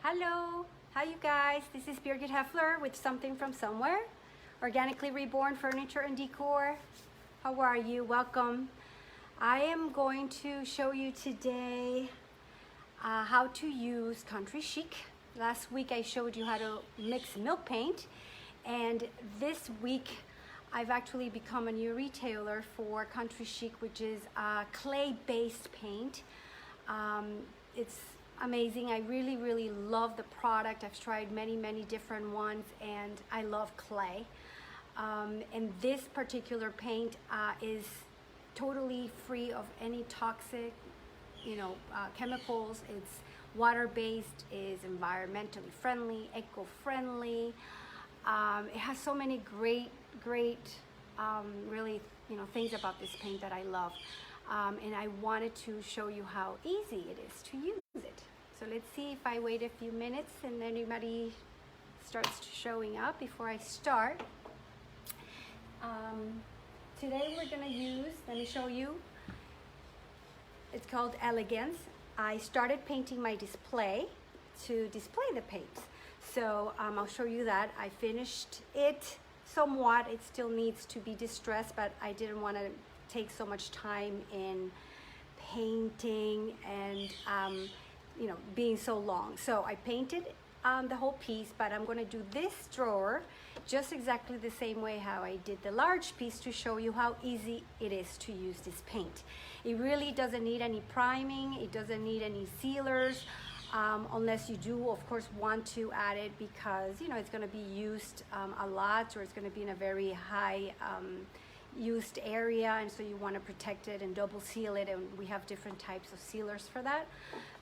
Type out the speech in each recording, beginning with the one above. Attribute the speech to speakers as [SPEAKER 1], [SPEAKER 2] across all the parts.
[SPEAKER 1] Hello, hi you guys. This is Birgit Heffler with Something from Somewhere, organically reborn furniture and decor. How are you? Welcome. I am going to show you today how to use Country Chic. Last week I showed you how to mix milk paint, and this week I've actually become a new retailer for Country Chic, which is clay-based paint. It's amazing. I really love the product. I've tried many different ones, and I love clay. And this particular paint is totally free of any toxic, chemicals. It's water-based, is environmentally friendly, eco-friendly. It has so many great really things about this paint that I love. And I wanted to show you how easy it is to use it. So let's see if I wait a few minutes and anybody starts showing up before I start. Today we're gonna use, let me show you, it's called Elegance. I started painting my display to display the paints. So I'll show you that. I finished it somewhat. It still needs to be distressed, but I didn't want to take so much time in painting and being so long. So I painted the whole piece, but I'm going to do this drawer just exactly the same way how I did the large piece to show you how easy it is to use this paint. It really doesn't need any priming. It doesn't need any sealers. Unless you do, of course, want to add it because it's going to be used a lot, or it's going to be in a very high used area, and so you want to protect it and double seal it, and we have different types of sealers for that.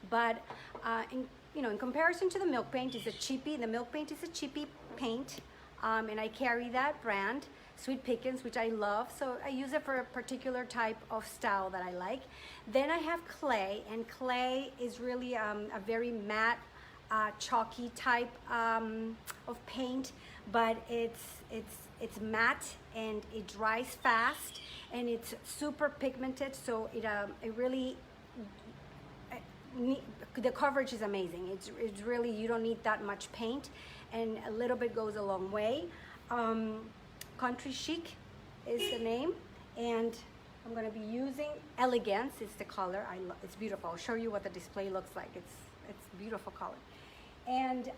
[SPEAKER 1] But in comparison to the milk paint, is a cheapie. The milk paint is a cheapie paint, and I carry that brand, Sweet Pickens, which I love, so I use it for a particular type of style that I like. Then I have clay, and clay is really a very matte, chalky type of paint, but it's matte and it dries fast, and it's super pigmented, so it really the coverage is amazing. It's really, you don't need that much paint, and a little bit goes a long way. Country Chic is the name, and I'm going to be using Elegance. It's the color. It's beautiful. I'll show you what the display looks like. It's beautiful color. And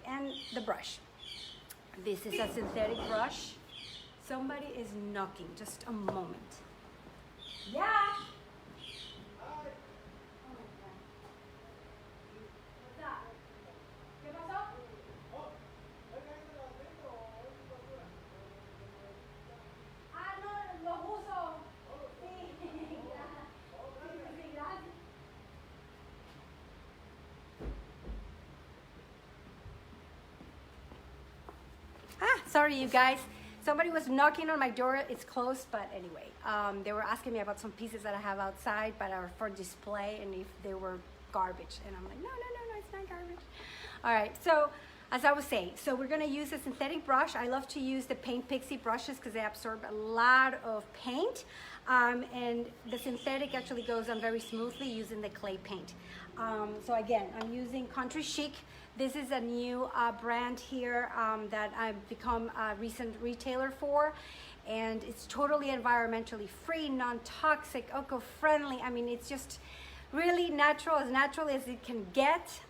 [SPEAKER 1] and the brush. This is a synthetic brush. Somebody is knocking. Just a moment. Yeah. Sorry you guys, somebody was knocking on my door. It's closed, but anyway, they were asking me about some pieces that I have outside but are for display, and if they were garbage, and I'm like, no, it's not garbage. All right, so as I was saying, so we're gonna use a synthetic brush. I love to use the Paint Pixie brushes because they absorb a lot of paint, and the synthetic actually goes on very smoothly using the clay paint. So again, I'm using Country Chic. This is a new brand here that I've become a recent retailer for, and it's totally environmentally free, non-toxic, eco-friendly. I mean, it's just really natural as it can get.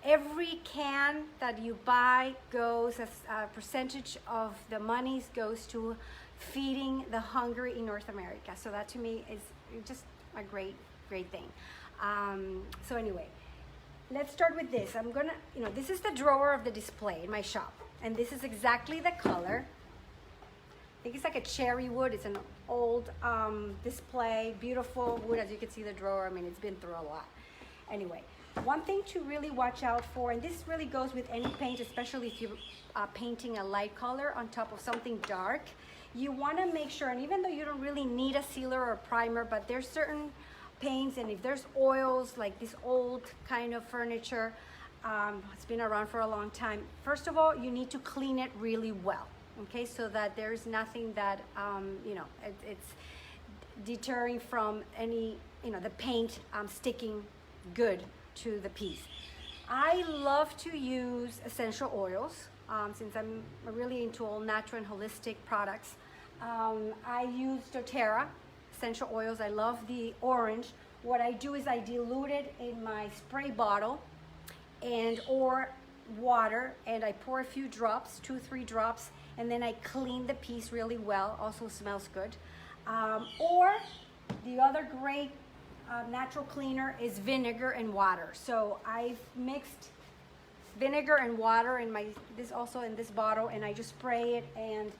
[SPEAKER 1] Every can that you buy goes, as a percentage of the monies goes to feeding the hungry in North America. So that to me is just a great thing. So anyway, let's start with this. I'm gonna, this is the drawer of the display in my shop, and this is exactly the color. I think it's like a cherry wood. It's an old display, beautiful wood. As you can see, the drawer, I mean, it's been through a lot. Anyway, one thing to really watch out for, and this really goes with any paint, especially if you're painting a light color on top of something dark, you want to make sure, and even though you don't really need a sealer or primer, but there's certain paints, and if there's oils, like this old kind of furniture, it's been around for a long time. First of all, you need to clean it really well, okay, so that there's nothing that it's deterring from any, the paint sticking good to the piece. I love to use essential oils since I'm really into all natural and holistic products. I use doTERRA essential oils. I love the orange. What I do is I dilute it in my spray bottle and or water, and I pour a few drops, 2-3 drops, and then I clean the piece really well. Also smells good. Or the other great natural cleaner is vinegar and water. So I've mixed vinegar and water in this bottle, and I just spray it, and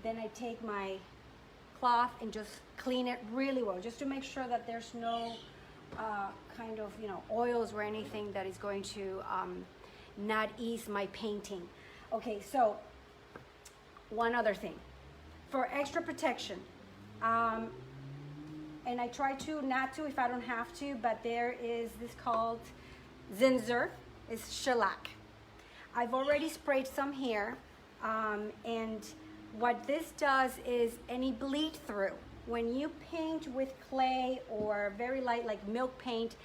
[SPEAKER 1] then I take my cloth and just clean it really well, just to make sure that there's no kind of oils or anything that is going to not ease my painting. Okay, so one other thing for extra protection, and I try to not to if I don't have to, but there is this called Zinsser. It's shellac. I've already sprayed some here, and what this does is any bleed through. When you paint with clay or very light like milk paint,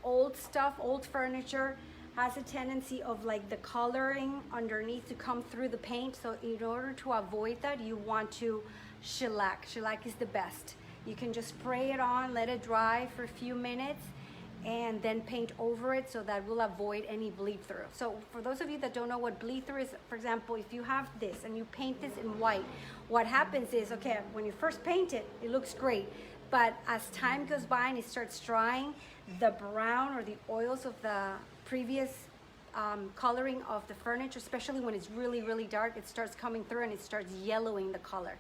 [SPEAKER 1] old stuff, old furniture has a tendency of like the coloring underneath to come through the paint. So in order to avoid that, you want to shellac. Shellac is the best. You can just spray it on, let it dry for a few minutes, and then paint over it, so that will avoid any bleed through. So for those of you that don't know what bleed through is, for example, if you have this and you paint this in white, what happens is, okay, when you first paint it, it looks great, but as time goes by and it starts drying, the brown or the oils of the previous coloring of the furniture, especially when it's really, really dark, it starts coming through and it starts yellowing the color.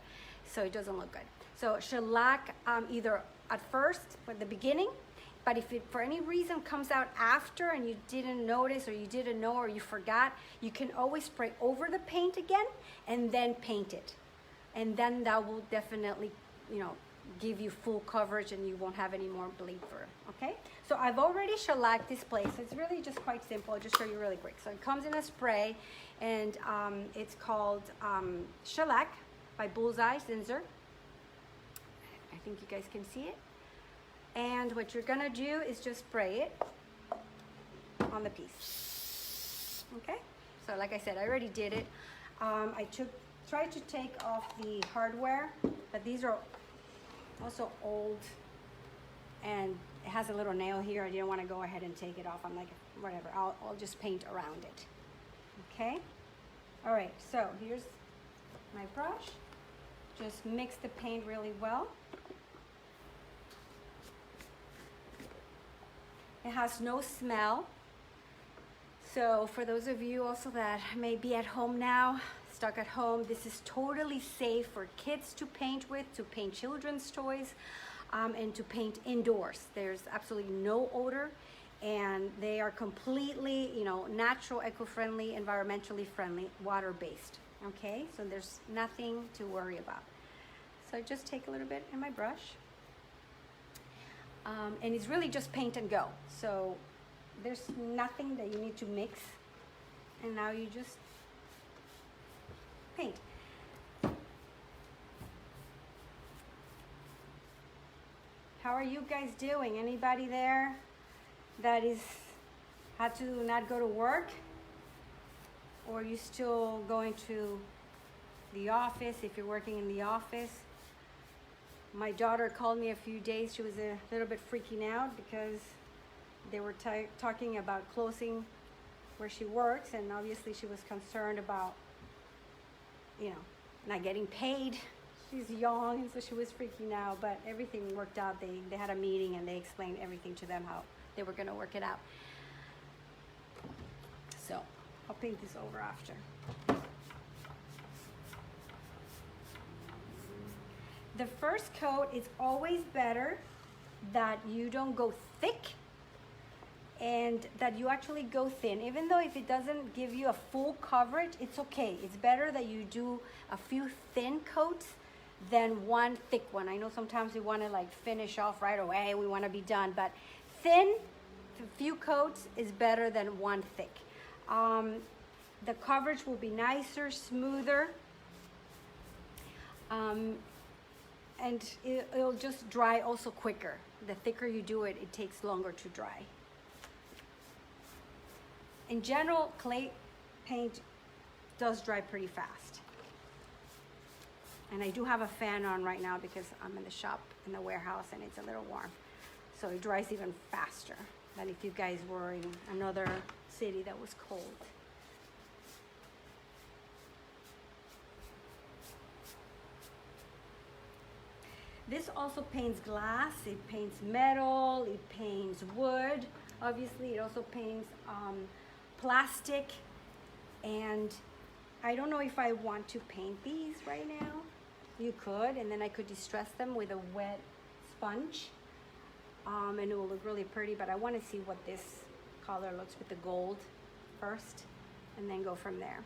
[SPEAKER 1] So it doesn't look good. So shellac either at first, at the beginning, but if it for any reason comes out after and you didn't notice or you didn't know or you forgot, you can always spray over the paint again and then paint it. And then that will definitely, give you full coverage and you won't have any more bleed through, okay? So I've already shellacked this place. It's really just quite simple. I'll just show you really quick. So it comes in a spray, and it's called Shellac by Bullseye Zinsser. I think you guys can see it. And what you're gonna do is just spray it on the piece. Okay? So like I said, I already did it. I tried to take off the hardware, but these are also old, and it has a little nail here. I didn't want to go ahead and take it off. I'm like, whatever, I'll just paint around it. Okay? All right, so here's my brush. Just mix the paint really well. It has no smell. So for those of you also that may be at home now, stuck at home, this is totally safe for kids to paint with, to paint children's toys, and to paint indoors. There's absolutely no odor, and they are completely, natural, eco-friendly, environmentally friendly, water-based. Okay, so there's nothing to worry about. So I just take a little bit in my brush. And it's really just paint and go. So there's nothing that you need to mix. And now you just paint. How are you guys doing? Anybody there that had to not go to work? Or are you still going to the office if you're working in the office? My daughter called me a few days. She was a little bit freaking out because they were talking about closing where she works, and obviously she was concerned about, not getting paid. She's young, and so she was freaking out, but everything worked out. They had a meeting and they explained everything to them, how they were going to work it out. So I'll paint this over after. The first coat is always better that you don't go thick and that you actually go thin. Even though if it doesn't give you a full coverage, it's okay. It's better that you do a few thin coats than one thick one. I know sometimes we want to finish off right away. We want to be done, but thin, a few coats is better than one thick. The coverage will be nicer, smoother. And it'll just dry also quicker. the thicker you do it, it takes longer to dry. In general, clay paint does dry pretty fast. And I do have a fan on right now because I'm in the shop, in the warehouse, and it's a little warm. So it dries even faster than if you guys were in another city that was cold. This also paints glass, it paints metal, it paints wood. Obviously, it also paints plastic. And I don't know if I want to paint these right now. You could, and then I could distress them with a wet sponge. And it will look really pretty, but I want to see what this color looks with the gold first, and then go from there.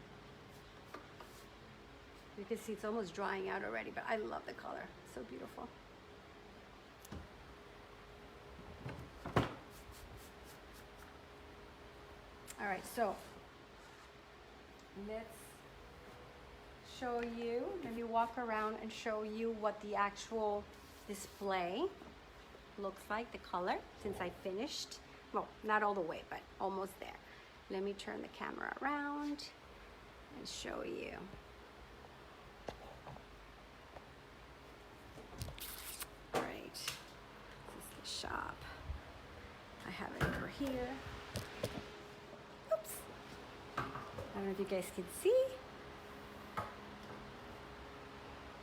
[SPEAKER 1] You can see it's almost drying out already, but I love the color. So beautiful. All right, so let's show you, let me walk around and show you what the actual display looks like, the color, since I finished. Well, not all the way, but almost there. Let me turn the camera around and show you. Great. This is the shop. I have it over here. Oops. I don't know if you guys can see.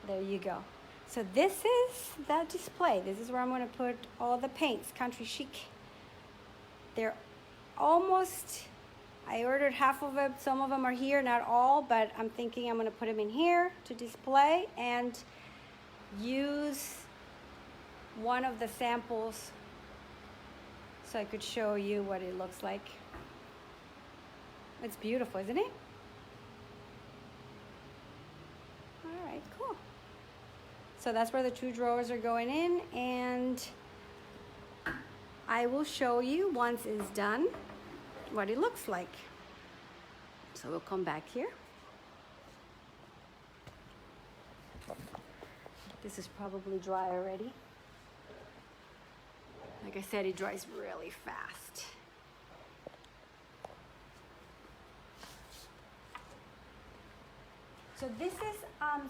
[SPEAKER 1] There you go. So this is the display. This is where I'm going to put all the paints, Country Chic. They're almost, I ordered half of them. Some of them are here, not all, but I'm thinking I'm going to put them in here to display and use one of the samples so I could show you what it looks like. It's beautiful, isn't it? All right, cool. So that's where the two drawers are going in, and I will show you once it's done what it looks like. So we'll come back here. This is probably dry already. Like I said, it dries really fast. So this is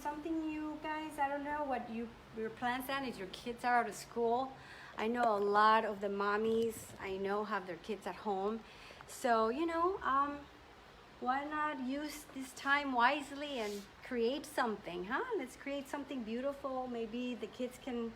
[SPEAKER 1] something you guys, I don't know what your plans are if your kids are out of school. I know a lot of the mommies I know have their kids at home. So, you know, why not use this time wisely and create something, huh? Let's create something beautiful. Maybe the kids can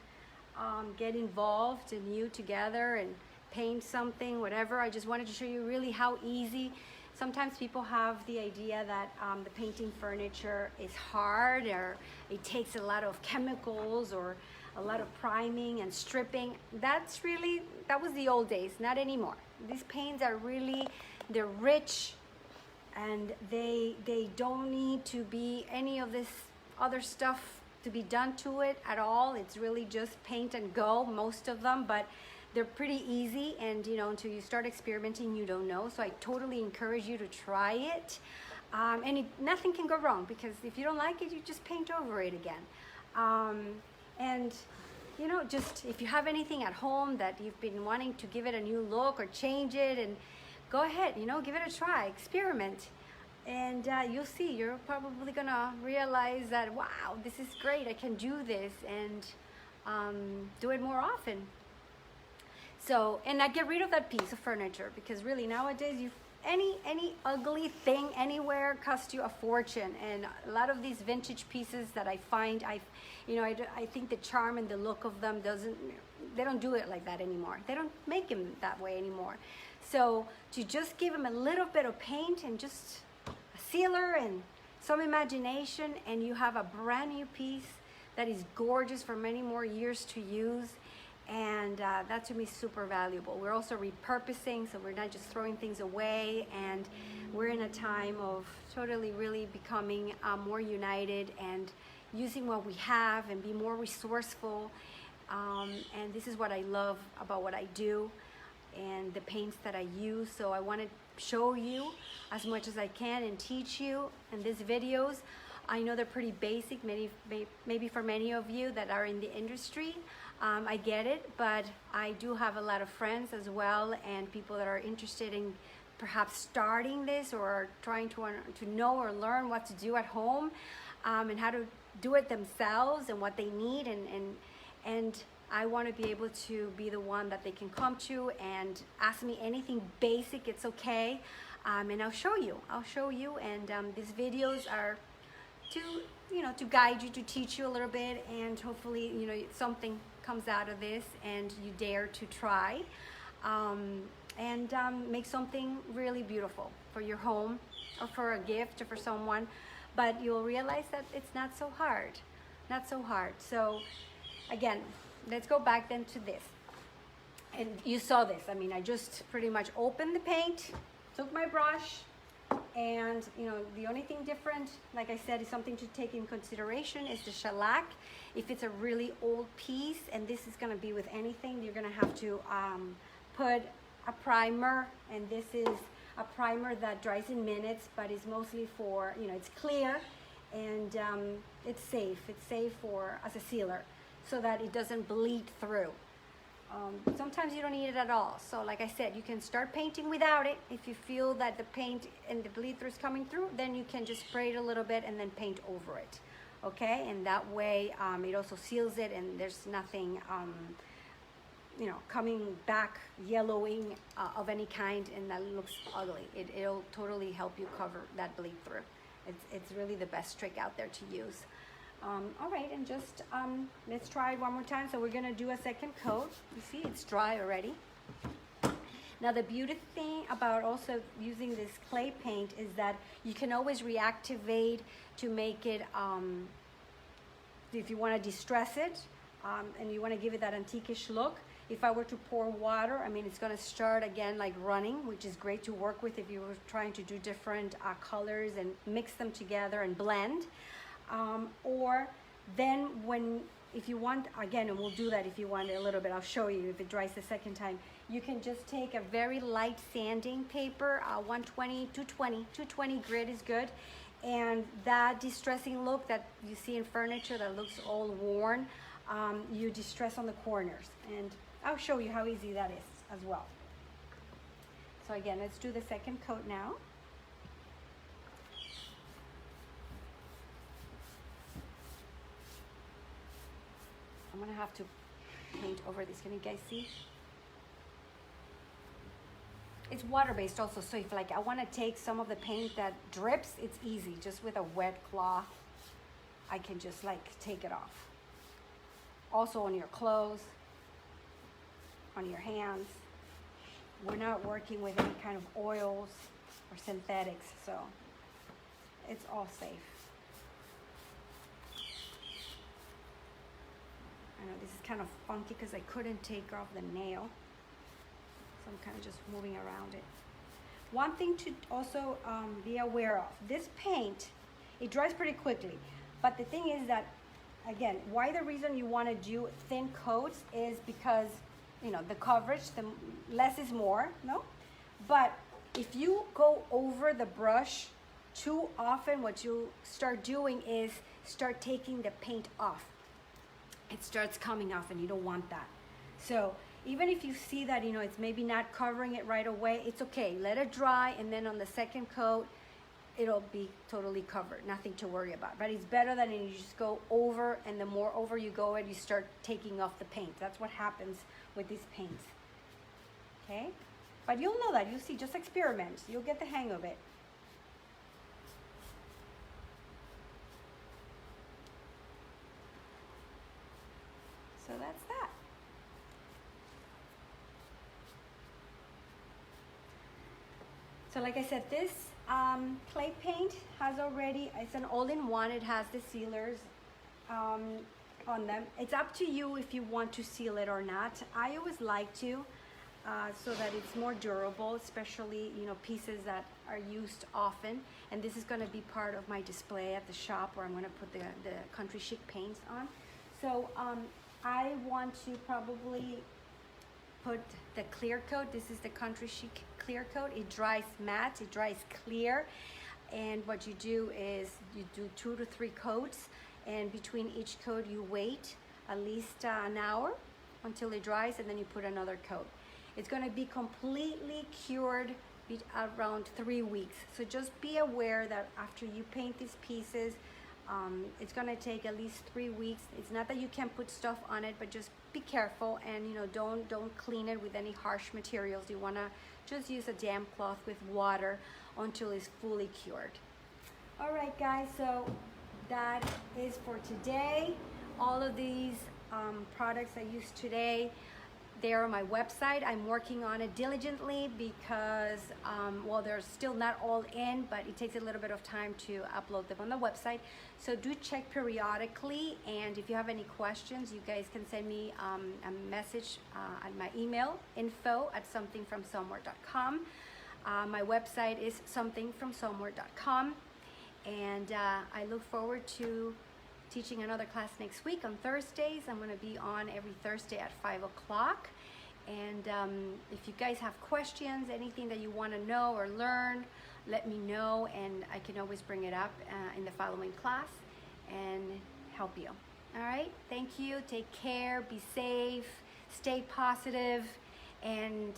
[SPEAKER 1] get involved and you together and paint something, whatever. I just wanted to show you really how easy. Sometimes people have the idea that the painting furniture is hard, or it takes a lot of chemicals or a lot of priming and stripping. That was the old days, not anymore. These paints are really, they're rich, and they don't need to be any of this other stuff to be done to it at all. It's really just paint and go, most of them, but they're pretty easy, and you know, until you start experimenting, you don't know. So I totally encourage you to try it. And nothing can go wrong, because if you don't like it, you just paint over it again. And you know, just if you have anything at home that you've been wanting to give it a new look or change it, and go ahead, you know, give it a try, experiment. And you'll see, you're probably gonna realize that, wow, this is great, I can do this, and do it more often. So, and I get rid of that piece of furniture, because really nowadays, any ugly thing anywhere costs you a fortune. And a lot of these vintage pieces that I find, I think the charm and the look of them they don't do it like that anymore. They don't make them that way anymore. So to just give them a little bit of paint and just a sealer and some imagination, and you have a brand new piece that is gorgeous for many more years to use. And that to me is super valuable. We're also repurposing, so we're not just throwing things away, and we're in a time of totally really becoming more united and using what we have and be more resourceful. And this is what I love about what I do and the paints that I use. So I want to show you as much as I can and teach you in these videos. I know they're pretty basic, maybe for many of you that are in the industry. I get it, but I do have a lot of friends as well, and people that are interested in perhaps starting this or trying to know or learn what to do at home, and how to do it themselves and what they need, and I want to be able to be the one that they can come to and ask me anything basic. It's okay, and I'll show you. And these videos are to guide you, to teach you a little bit, and hopefully something comes out of this and you dare to try, and make something really beautiful for your home or for a gift or for someone. But you'll realize that it's not so hard. So again, let's go back then to this. And you saw this. I mean, I just pretty much opened the paint, took my brush, and the only thing different, like I said, is something to take in consideration is the shellac. If it's a really old piece, and this is going to be with anything, you're going to have to put a primer, and this is a primer that dries in minutes, but is mostly for, it's clear, and it's safe for as a sealer, so that it doesn't bleed through. Sometimes you don't need it at all. So like I said, you can start painting without it. If you feel that the paint and the bleed through is coming through, then you can just spray it a little bit and then paint over it. Okay, and that way it also seals it, and there's nothing coming back yellowing of any kind, and that looks ugly. It'll totally help you cover that bleed through. It's really the best trick out there to use. All right, and just let's try it one more time. So we're gonna do a second coat. You see, it's dry already. Now the beauty thing about also using this clay paint is that you can always reactivate to make it, if you want to distress it, and you want to give it that antique-ish look. If I were to pour water, I mean, it's going to start again like running, which is great to work with if you were trying to do different colors and mix them together and blend. Or then if you want, again, and we'll do that if you want it a little bit, I'll show you if it dries the second time. You can just take a very light sanding paper, 120, 220 grit is good. And that distressing look that you see in furniture that looks all worn, you distress on the corners. And I'll show you how easy that is as well. So again, let's do the second coat now. I'm gonna have to paint over this. Can you guys see? It's water-based also, so if like I want to take some of the paint that drips, it's easy. Just with a wet cloth, I can just like take it off. Also on your clothes, on your hands. We're not working with any kind of oils or synthetics, so it's all safe. I know this is kind of funky because I couldn't take off the nail. So I'm kind of just moving around it. One thing to also be aware of, this paint, it dries pretty quickly. But the thing is that, again, why the reason you want to do thin coats is because, the coverage, the less is more, no? But if you go over the brush too often, what you start doing is start taking the paint off. It starts coming off, and you don't want that. So even if you see that, it's maybe not covering it right away, it's okay. Let it dry, and then on the second coat, it'll be totally covered. Nothing to worry about. But it's better than you just go over, and the more over you go, and you start taking off the paint. That's what happens with these paints. Okay? But you'll know that. You'll see. Just experiment. You'll get the hang of it. So that's that. So like I said, this clay paint has already, it's an all-in-one. It has the sealers on them. It's up to you if you want to seal it or not. I always like to, so that it's more durable, especially pieces that are used often. And this is going to be part of my display at the shop, where I'm going to put the Country Chic paints on. So I want to probably put the clear coat. This is the Country Chic clear coat. It dries matte, it dries clear, and what you do is you do 2 to 3 coats, and between each coat you wait at least an hour, until it dries, and then you put another coat. It's going to be completely cured around 3 weeks. So just be aware that after you paint these pieces, it's going to take at least 3 weeks. It's not that you can't put stuff on it, but just be careful, and you know, don't clean it with any harsh materials. You want to just use a damp cloth with water until it's fully cured. All right guys, so that is for today. All of these products I used today, they're on my website. I'm working on it diligently because, well, they're still not all in, but it takes a little bit of time to upload them on the website. So do check periodically, and if you have any questions, you guys can send me a message at my email, info@somethingfromsomewhere.com. My website is somethingfromsomewhere.com, and I look forward to teaching another class next week on Thursdays. I'm going to be on every Thursday at 5 o'clock. And if you guys have questions, anything that you want to know or learn, let me know, and I can always bring it up in the following class and help you. All right, thank you. Take care, be safe, stay positive, and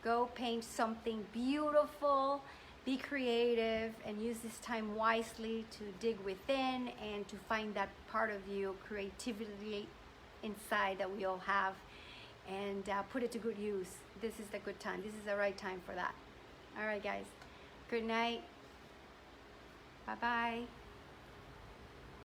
[SPEAKER 1] go paint something beautiful. Be creative and use this time wisely to dig within and to find that part of you, creativity inside that we all have, and put it to good use. This is the good time. This is the right time for that. All right, guys. Good night. Bye-bye.